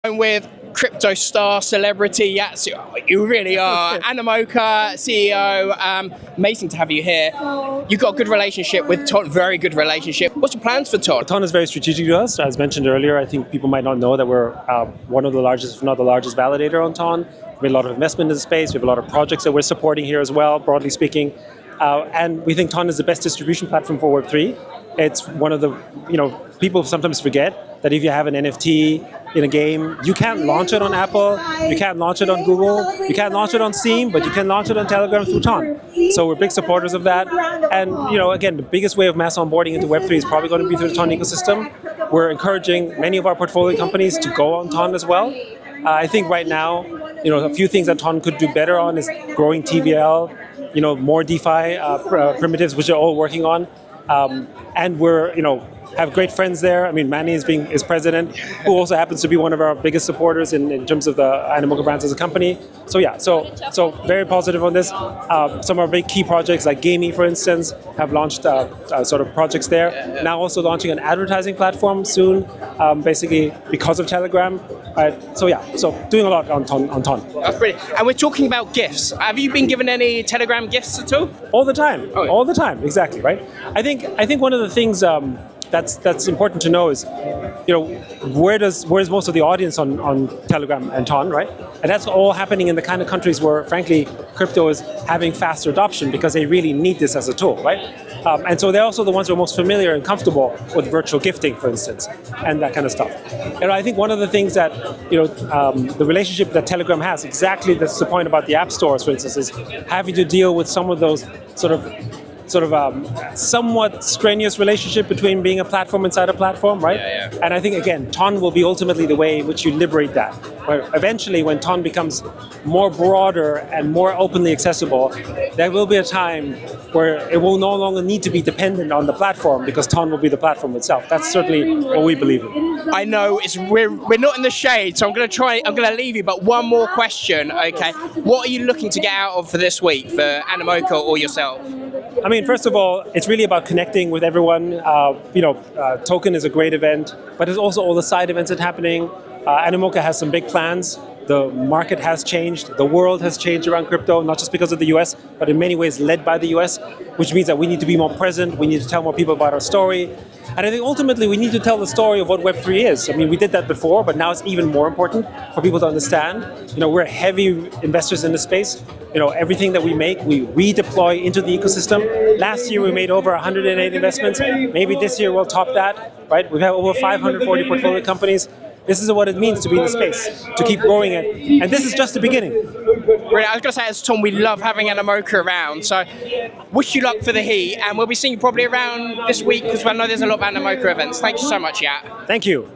I'm with crypto star celebrity Yatsu. You really are. Animoca, CEO. Amazing to have you here. You've got a good relationship with Ton, very good relationship. What's your plans for Ton? Ton is very strategic to us. As mentioned earlier, I think people might not know that we're one of the largest, if not the largest validator on Ton. We have a lot of investment in the space. We have a lot of projects that we're supporting here as well, broadly speaking. And we think Ton is the best distribution platform for Web3. It's one of the, people sometimes forget that if you have an NFT in a game, you can't launch it on Apple, you can't launch it on Google, you can't launch it on Steam, but you can launch it on Telegram through Ton. So we're big supporters of that. And, again, the biggest way of mass onboarding into Web3 is probably going to be through the Ton ecosystem. We're encouraging many of our portfolio companies to go on Ton as well. I think right now, a few things that Ton could do better on is growing TVL, more DeFi primitives, which are all working on. And we're, have great friends there. I mean, Manny is president, who also happens to be one of our biggest supporters in terms of the Animoca brands as a company. So yeah, so very positive on this. Some of our big key projects like Gamey, for instance, have launched sort of projects there. Now also launching an advertising platform soon, basically because of Telegram. So doing a lot on Ton. That's brilliant. And we're talking about gifts. Have you been given any Telegram gifts at all? All the time. Oh, yeah. All the time. Exactly. Right. I think one of the things that's important to know is, where's most of the audience on Telegram and Ton, right? And that's all happening in the kind of countries where, frankly, crypto is having faster adoption because they really need this as a tool, right? And so they're also the ones who are most familiar and comfortable with virtual gifting, for instance, and that kind of stuff. And I think one of the things that, the relationship that Telegram has, exactly that's the point about the app stores, for instance, is having to deal with some of those sort of somewhat strenuous relationship between being a platform inside a platform, right? Yeah. And I think, again, Ton will be ultimately the way in which you liberate that. Where eventually, when Ton becomes more broader and more openly accessible, there will be a time where it will no longer need to be dependent on the platform because Ton will be the platform itself. That's certainly what we believe in. I know we're not in the shade, so I'm going to leave you, but one more question, okay? What are you looking to get out of for this week for Animoca or yourself? I mean, first of all, it's really about connecting with everyone. Token is a great event, but there's also all the side events that are happening. Animoca has some big plans. The market has changed. The world has changed around crypto, not just because of the US, but in many ways led by the US, which means that we need to be more present. We need to tell more people about our story. And I think ultimately we need to tell the story of what Web3 is. I mean, we did that before, but now it's even more important for people to understand. We're heavy investors in the space. Everything that we make, we redeploy into the ecosystem. Last year, we made over 108 investments. Maybe this year we'll top that, right? We have over 540 portfolio companies. This is what it means to be in the space, to keep growing it. And this is just the beginning. Really, I was going to say, as Tom, we love having Animoca around. So wish you luck for the heat. And we'll be seeing you probably around this week because I know there's a lot of Animoca events. Thank you so much, Yat. Thank you.